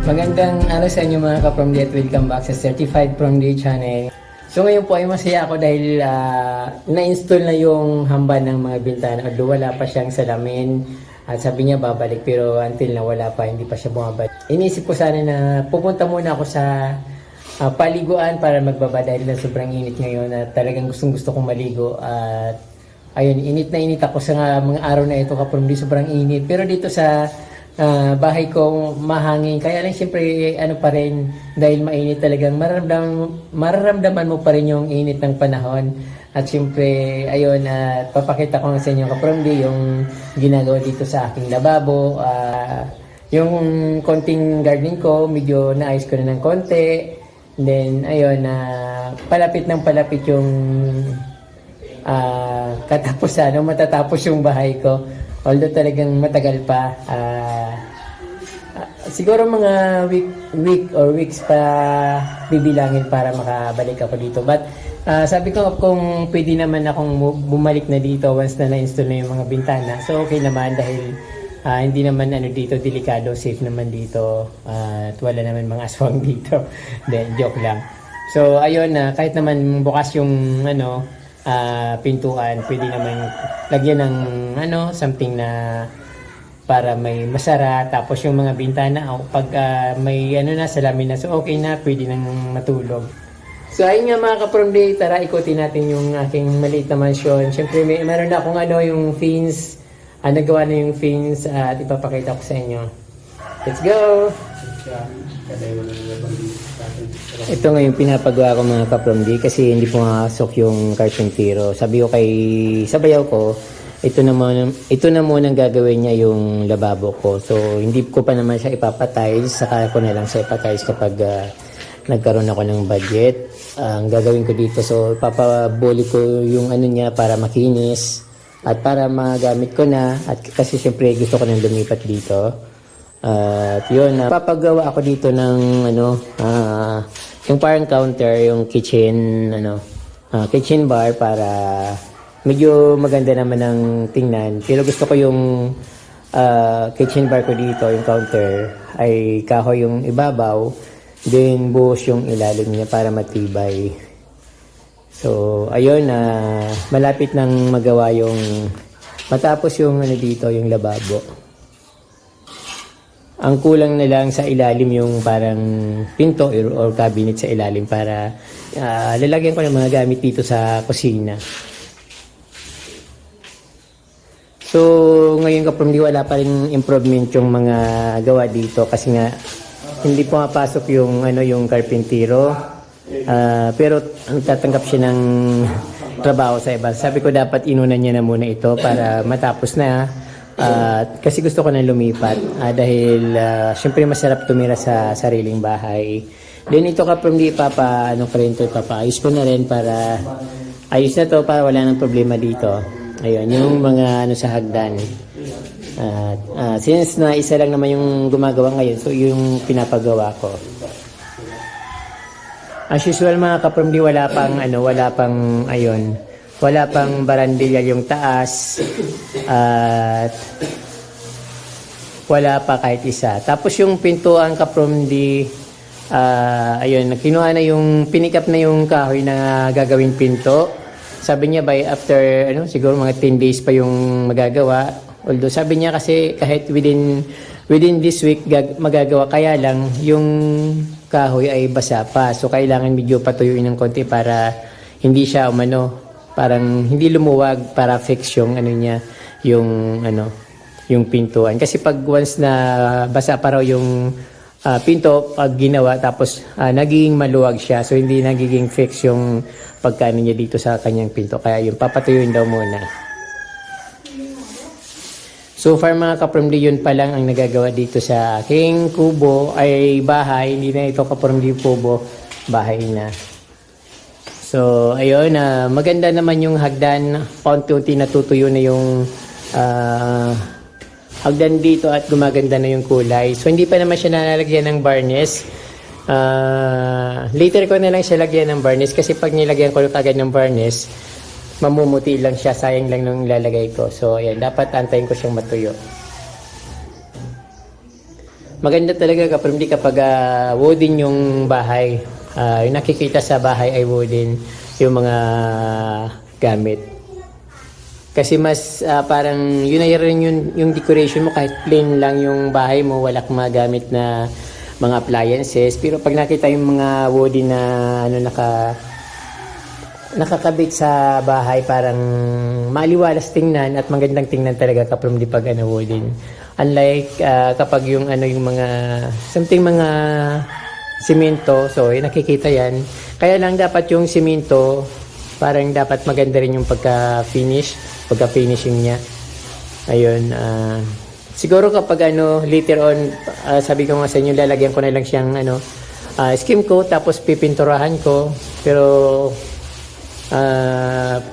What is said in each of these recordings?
Magandang araw sa inyo mga ka-From Day at welcome back sa Certified From Day channel. So ngayon po ay masaya ako dahil na-install na yung hamban ng mga bintana. Although wala pa siyang salamin at sabi niya babalik pero until na wala pa, hindi pa siya bumabalik. Iniisip ko sana na pupunta muna ako sa paliguan para magbaba dahil na sobrang init ngayon at talagang gustong gusto kong maligo at ayun, init na init ako sa mga araw na ito ka-From Day, sobrang init. Pero dito sa bahay ko mahangin, kaya lang siyempre ano pa rin dahil mainit talagang mararamdaman mo pa rin yung init ng panahon. At siyempre ayun, papakita ko sa inyo ka-From Day yung ginagawa dito sa aking lababo. Yung konting gardening ko medyo naayos ko na ng konti, then ayun, palapit ng palapit yung katapusan, matatapos yung bahay ko. Although talagang matagal pa, siguro mga weeks pa bibilangin para makabalik ako dito. But sabi ko kung pwede naman akong bumalik na dito once na na-install na yung mga bintana. So okay naman dahil hindi naman dito delikado, safe naman dito at wala naman mga aswang dito. Then joke lang. So ayun, kahit naman bukas yung pintuan, pwede naman lagyan ng something na para may masara, tapos yung mga bintana pag may salamin na, so okay na, pwede nang matulog. So ayun nga mga ka-From Day, tara ikutin natin yung aking maliit na mansion. Siyempre meron na akong yung fins, nagawa na yung fins at ipapakita ko sa inyo. Let's go! Ito nga yung pinapagawa ko mga ka-From Day kasi hindi pumasok yung karpentero. Sabi ko sa bayaw ko, ito na muna gagawin niya yung lababo ko. So hindi ko pa naman siya ipapatiles, saka ko na lang siya ipatiles kapag nagkaroon ako ng budget. Ang gagawin ko dito, so papabuli ko yung niya para makinis at para magamit ko na, at kasi syempre gusto ko nang lumipat dito. At yun, papagawa ako dito ng yung parang counter, yung kitchen bar para medyo maganda naman ng tingnan. Pero gusto ko yung kitchen bar ko dito, yung counter ay kahoy yung ibabaw, then buhos yung ilalim niya para matibay. So ayun, malapit nang magawa yung matapos yung dito, yung lababo. Ang kulang na lang sa ilalim yung parang pinto or cabinet sa ilalim para lalagyan ko ng mga gamit dito sa kusina. So ngayon ka-From Day, wala pa rin improvement yung mga gawa dito kasi nga hindi pumapasok yung yung karpentero. Pero tatanggap siya ng trabaho sa iba. Sabi ko dapat inunan niya na muna ito para matapos na. Kasi gusto ko na lumipat dahil syempre masarap tumira sa sariling bahay. Then ito ka-From Day, papaayos ko na rin para ayos na to, para wala nang problema dito. Ayun, yung mga sa hagdan. Since na isa lang naman yung gumagawa ngayon, so yung pinapagawa ko. As usual mga ka-From Day, wala pang barandilya yung taas at wala pa kahit isa. Tapos yung pintuan ka-From Day, ayun, kinuha na pinikap na yung kahoy na gagawing pinto. Sabi niya by after siguro mga 10 days pa yung magagawa. Although sabi niya kasi kahit within this week magagawa, kaya lang yung kahoy ay basa pa. So kailangan medyo patuyuin ng konti para hindi siya parang hindi lumuwag, para fix yung yung pintuan. Kasi pag once na basa pa raw yung pinto pag ginawa, tapos nagiging maluwag siya, so hindi nagiging fix yung pagkano niya dito sa kanyang pinto, kaya yung papatuyuin daw muna. So far mga ka-From Day, yun pa lang ang nagagawa dito sa aking kubo ay bahay. Hindi na ito ka-From Day kubo, bahay na. So ayun, maganda naman yung hagdan, paunti-unti natutuyo na yung hagdan dito at gumaganda na yung kulay. So hindi pa naman siya nalalagyan ng varnish. Later ko na lang siya lagyan ng varnish kasi pag nilagyan ko agad ng varnish, mamumuti lang siya, sayang lang nung ilalagay ko. So ayan, dapat antayin ko siyang matuyo. Maganda talaga kapag wooden yung bahay. Yung nakikita sa bahay ay wooden yung mga gamit. Kasi mas parang yun ay rin yung decoration mo kahit plain lang yung bahay mo, wala kang magamit na mga appliances. Pero pag nakita yung mga wooden na nakakabit sa bahay, parang maliwalas tingnan at magandang tingnan talaga kapag di pag wooden. Unlike kapag yung yung mga something mga simento, so nakikita yan. Kaya lang dapat yung simento parang dapat maganda rin yung pagka-finishing niya. Ayun, siguro kapag later on, sabi ko nga sa inyo, lalagyan ko na lang siyang skim coat, tapos pipinturahan ko. Pero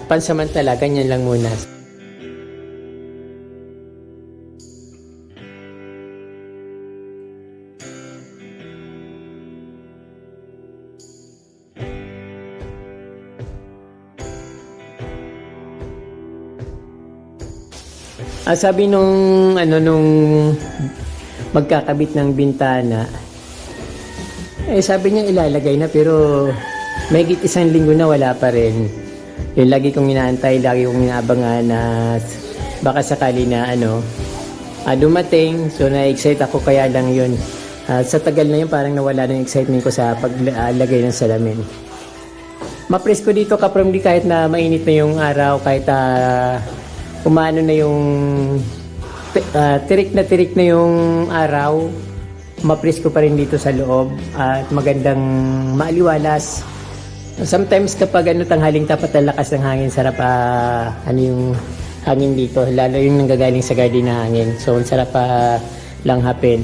pansamantala, ganyan lang muna. Sabi nung magkakabit ng bintana, sabi niya ilalagay na, pero mahigit 1 linggo na wala pa rin. Yung lagi kong inaantay, lagi kong inaabangan na baka sakali na dumating. So na-excite ako, kaya lang yun. Sa tagal na yun, parang nawala ng excitement ko sa paglagay ng salamin. Mapresko dito kapag di, kahit na mainit na yung araw, kahit umano na yung tirik na yung araw, mapresko pa rin dito sa loob at magandang maaliwalas. Sometimes kapag tanghaling tapat ang lakas ng hangin, sarap yung hangin dito, lalo yung nanggagaling sa garden na hangin. So sarap langhapin.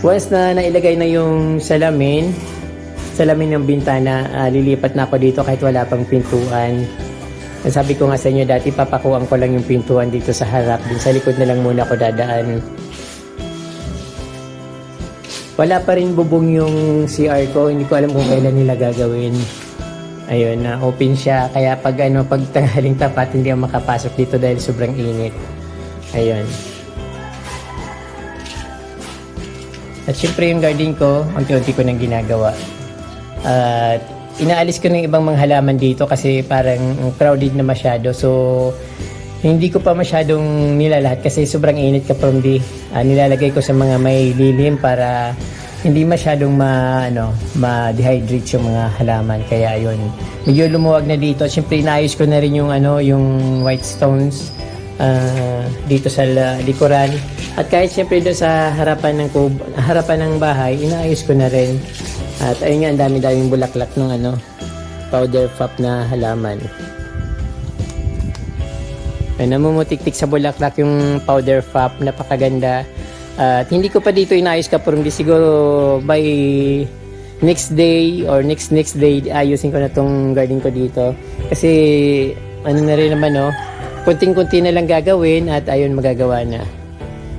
Once na nailagay na yung salamin ng bintana, lilipat na ako dito kahit wala pang pintuan. Sabi ko nga sa inyo dati, papakuan ko lang yung pintuan dito sa harap. Din sa likod na lang muna ako dadaan. Wala pa rin bubong yung CR ko. Hindi ko alam kung kailan nila gagawin. Ayun, open siya. Kaya pag tanghaling tapat, hindi ako makapasok dito dahil sobrang init. Ayun. At syempre yung garden ko, unti-unti ko nang ginagawa. At inaalis ko ng ibang mga halaman dito kasi parang crowded na masyado. So hindi ko pa masyadong nilalahat kasi sobrang init kapag nilalagay ko sa mga may lilim para hindi masyadong ma-dehydrate yung mga halaman. Kaya ayun, medyo lumuwag na dito. Siyempre inaayos ko na rin yung white stones dito sa likuran. At kahit siyempre doon sa harapan ng bahay, inaayos ko na rin. At ayun nga, ang dami-daming bulaklak ng powder puff na halaman. Ay, namumutik-tik sa bulaklak yung powder puff, napakaganda. At hindi ko pa dito inayos kapag hindi, siguro by next day or next day ayusin ko na tong garden ko dito. Kasi na rin naman kunting-kunti na lang gagawin at ayun, magagawa na.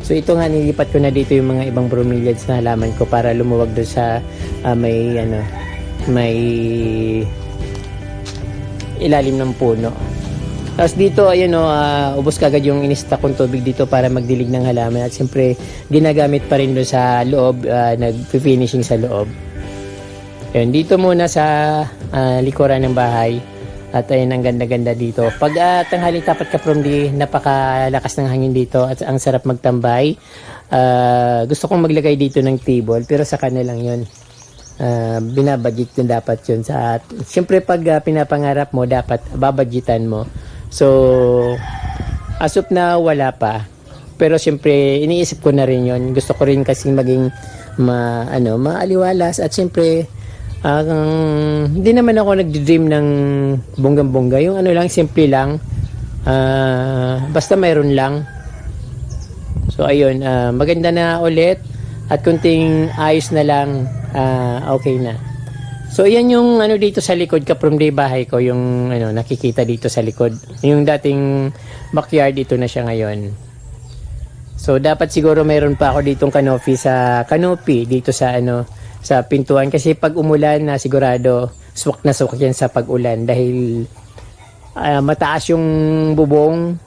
So ito nga, nilipat ko na dito yung mga ibang bromeliads na halaman ko para lumuwag doon sa may ilalim ng puno. Tapos dito ayun ubos kagad yung inista kong tubig dito para magdilig ng halaman, at siyempre ginagamit pa rin doon sa loob, nag-finishing sa loob. Ayun, dito muna sa likuran ng bahay. At ayun, ang ganda-ganda dito. Pag tanghaling tapat ka from napakalakas ng hangin dito at ang sarap magtambay. Gusto kong maglagay dito ng table, pero sa kanya lang yun. Binabudget na dapat yun. Siyempre pag pinapangarap mo, dapat babudgetan mo. So as of now, wala pa. Pero siyempre iniisip ko na rin yun. Gusto ko rin kasing maging maaliwalas, at siyempre hindi naman ako nagdi-dream ng bonggang-bongga. Yung lang, simple lang. Basta mayroon lang. So ayun, maganda na ulit. At kunting ayos na lang, okay na. So yan yung dito sa likod kapag bahay ko, yung nakikita dito sa likod. Yung dating backyard, dito na siya ngayon. So dapat siguro mayroon pa ako ditong canopy dito sa sa pintuan, kasi pag umulan na sigurado swak yan sa pag-ulan dahil mataas yung bubong.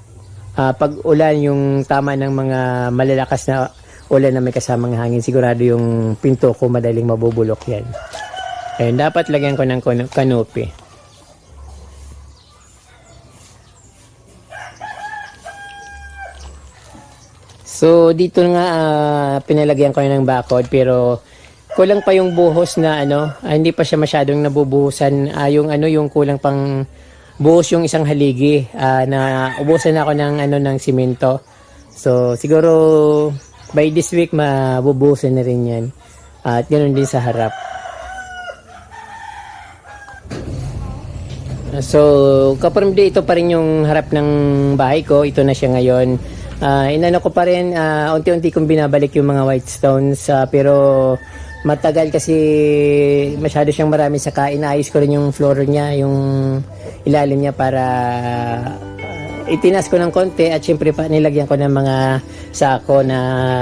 pag ulan, yung tama ng mga malalakas na ulan na may kasamang hangin, sigurado yung pinto ko madaling mabubulok yan. Ayun, dapat lagyan ko ng canopy. So dito nga pinalagyan ko ng bakod, pero kulang pa yung buhos na hindi pa siya masyadong nabubuhusan, yung kulang pang buhos yung isang haligi, na ubusan ako ng simento. So siguro by this week mabubuhusan na rin yan, at ganoon din sa harap. So kaparamdi, ito pa rin yung harap ng bahay ko. Ito na siya ngayon. Inano ko pa rin, unti-unti kong binabalik yung mga white stones, pero matagal kasi masyado siyang marami, saka inaayos ko rin yung floor niya, yung ilalim niya, para itinas ko ng konti, at syempre pa nilagyan ko ng mga sako na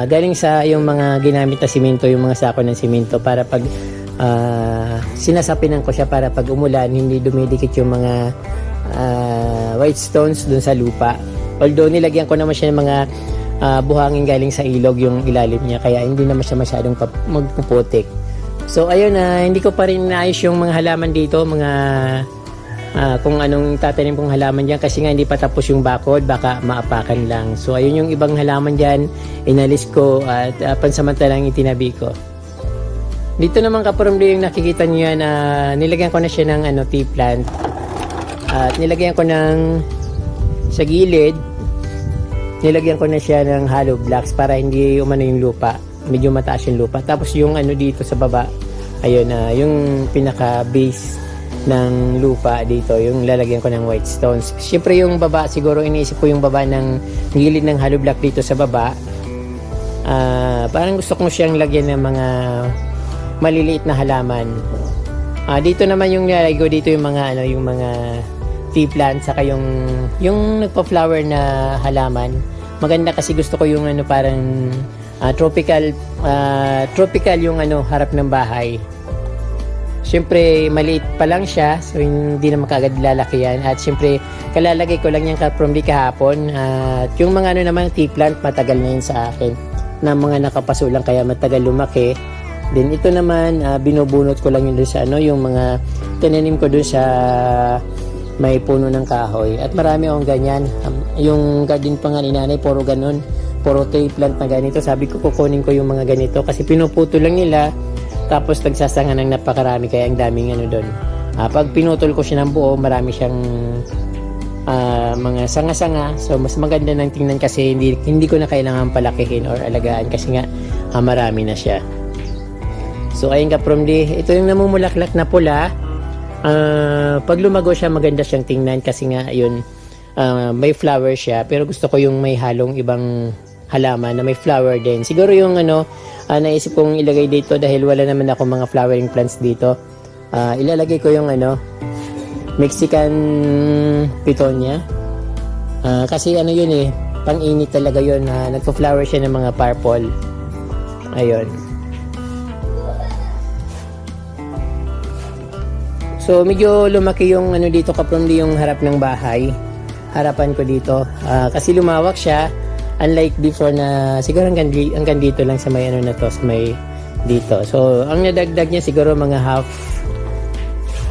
galing sa yung mga ginamit na simento, yung mga sako ng simento, para pag sinasapinan ko siya, para pag umulan hindi dumidikit yung mga white stones dun sa lupa. Although nilagyan ko naman siya ng mga buhangin galing sa ilog yung ilalim niya, kaya hindi naman siya masyadong magpuputik. So ayun, hindi ko pa rin naayos yung mga halaman dito, mga kung anong tatanim kong halaman dyan, kasi nga hindi pa tapos yung bakod, baka maapakan lang. So ayun, yung ibang halaman dyan inalis ko, at pansamantalang itinabi ko. Dito naman kaparamdi, yung nakikita nyo yan, nilagyan ko na siya ng tea plant, at nilagyan ko ng sa gilid, nilagyan ko na siya ng hollow blocks para hindi umano yung lupa, medyo mataas yung lupa. Tapos yung dito sa baba, ayun, yung pinaka base ng lupa dito, yung lalagyan ko ng white stones. Siyempre yung baba, siguro iniisip ko yung baba ng gilid ng hollow block dito sa baba, parang gusto kong siyang lagyan ng mga maliliit na halaman. Dito naman yung nilalagay ko dito, yung mga yung mga tea plant, saka yung nagpa-flower na halaman. Maganda kasi gusto ko yung parang tropical yung harap ng bahay. Siyempre maliit pa lang siya, so hindi naman kaagad lalaki yan. At siyempre kalalagay ko lang yan from kahapon. At yung mga naman tea plant, matagal na yun sa akin, na mga nakapaso lang, kaya matagal lumaki. Then ito naman, binubunot ko lang yun doon sa yung mga tinanim ko doon sa may puno ng kahoy, at marami akong ganyan. Yung garden pa nga ni nanay, puro ganun, puro tea plant na ganito. Sabi ko kukunin ko yung mga ganito, kasi pinuputo lang nila, tapos nagsasanga ng napakarami, kaya ang daming doon. Pag pinutol ko siya ng buo, marami siyang mga sanga-sanga. So mas maganda ng tingnan, kasi hindi ko na kailangan palakihin or alagaan, kasi nga marami na siya. So ayun kapromdi, ito yung namumulaklak na pula. Pag lumago siya, maganda siyang tingnan, kasi nga yun, may flower siya, pero gusto ko yung may halong ibang halaman na may flower din. Siguro yung naisip kong ilagay dito, dahil wala naman ako mga flowering plants dito, ilalagay ko yung Mexican Petunia, kasi yun pang-init talaga yun, nagpa-flower siya ng mga purple. Ayun. So medyo lumaki yung dito kapromdi, yung harap ng bahay, harapan ko dito, kasi lumawak siya, unlike before na siguro hanggang dito lang sa may na to, sa may dito. So ang nadagdag niya siguro mga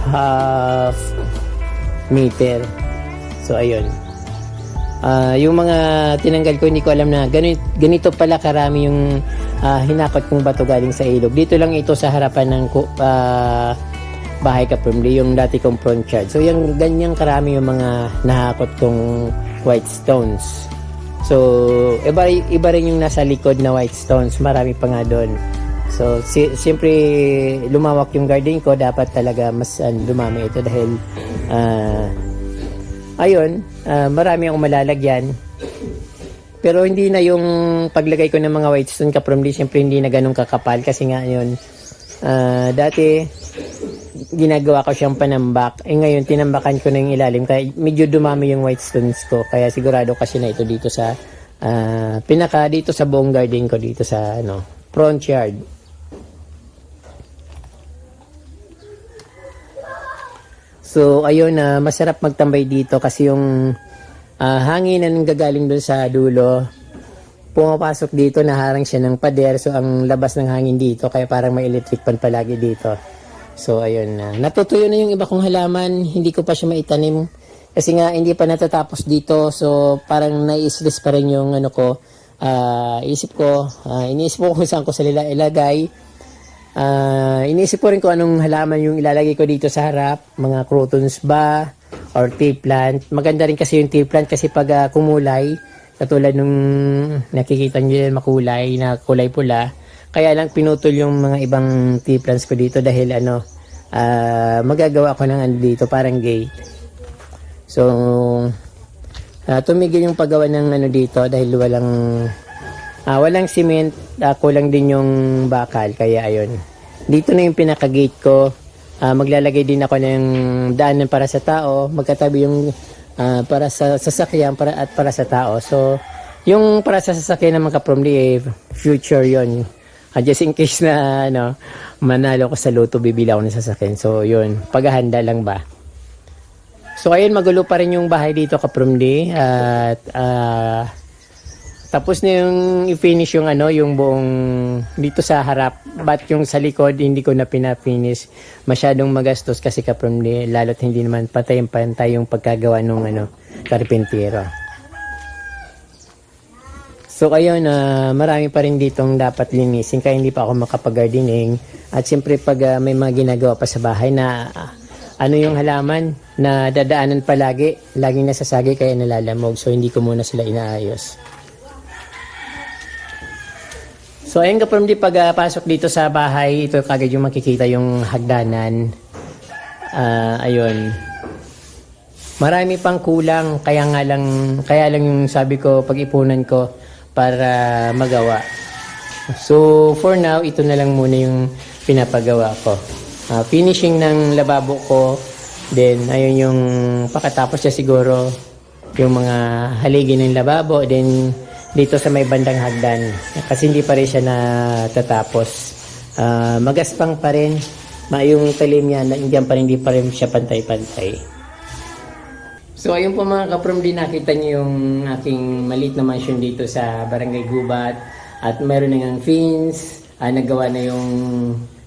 half meter. So ayun, yung mga tinanggal ko, hindi ko alam na ganito pala karami yung hinakot kong bato galing sa ilog. Dito lang ito sa harapan ng bahay kapromdi, yung dati kong front yard. So yung ganyang karami yung mga nahakot kong white stones. So iba rin yung nasa likod na white stones, marami pa nga doon. So siyempre lumawak yung garden ko, dapat talaga mas dumami ito, dahil ayun, marami akong malalagyan. Pero hindi na yung paglagay ko ng mga white stone kapromdi, siyempre hindi na ganun kakapal, kasi nga yun, dati ginagawa ko siyang panambak. Ngayon tinambakan ko na yung ilalim, kaya medyo dumami yung white stones ko, kaya sigurado kasi na ito dito sa dito sa buong garden ko, dito sa front yard. So ayun, masarap magtambay dito, kasi yung hangin na nang gagaling doon sa dulo. Pumapasok dito, naharang siya ng pader. So, ang labas ng hangin dito, kaya parang may electric pan palagi dito. So, ayun na. Natutuyo na yung iba kong halaman. Hindi ko pa siya maitanim. Kasi nga, hindi pa natatapos dito. So, parang nai-stress pa rin yung ano ko. Iniisip ko kung saan ko sila ilagay. Iniisip ko rin kung anong halaman yung ilalagay ko dito sa harap. Mga crotons ba? Or tea plant. Maganda rin kasi yung tea plant kasi pag kumulay, katulad nung nakikita nyo yun, makulay, na kulay pula. Kaya lang pinutol yung mga ibang tea plants ko dito dahil magagawa ko ng ano dito, parang gate. So, tumigil yung paggawa ng ano dito dahil walang cement, kulang din yung bakal. Kaya ayun. Dito na yung pinaka-gate ko. Maglalagay din ako ng daanan para sa tao. Magkatabi yung para sa sasakyan at para sa tao. So, yung para sa sasakyan naman ka-promly, future yon. Just in case na manalo ko sa loto, bibili ako ng sasakyan. So, yun. Paghahanda lang ba. So, ayun, magulo pa rin yung bahay dito ka-promly. At tapos na yung i-finish yung buong dito sa harap. But yung sa likod, hindi ko na pinafinish. Masyadong magastos kasi ka-promly. Lalo't hindi naman pantay yung pagkagawa ng karpentero. So ayun, marami pa rin ditong dapat linisin kaya hindi pa ako makapag-gardening. At siyempre pag may mga ginagawa pa sa bahay na yung halaman na dadaanan palagi, laging nasasagi kaya nalalamog. So hindi ko muna sila inaayos. So ayun ka-promly, pag pasok dito sa bahay, ito kagad yung makikita yung hagdanan. Ayun. Marami pang kulang, kaya lang yung sabi ko, pag-ipunan ko para magawa. So for now, ito na lang muna yung pinapagawa ko. Finishing ng lababo ko, then ayun yung pakatapos siya siguro, yung mga haligi ng lababo, then dito sa may bandang hagdan kasi hindi pa rin siya natatapos. Magaspang pa rin yung talim niya, hindi pa rin siya pantay-pantay. So ayun po mga ka-promly, nakita niyo yung aking maliit na mansion dito sa Barangay Gubat at mayroon na ng fins, nagawa na yung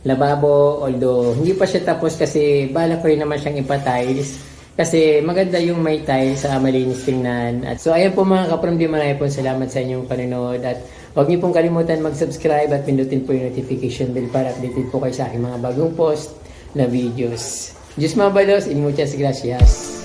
lababo, although hindi pa siya tapos kasi balak ko rin naman siyang ipa-tiles. Kasi maganda yung may tiles sa malinis tingnan. At so ayan po mga ka-promly, marami po salamat sa inyong panonood. At huwag niyo pong kalimutan mag-subscribe at pindutin po yung notification bell para updated po kayo sa aking mga bagong post na videos. Diyos mabalos, y muchas gracias.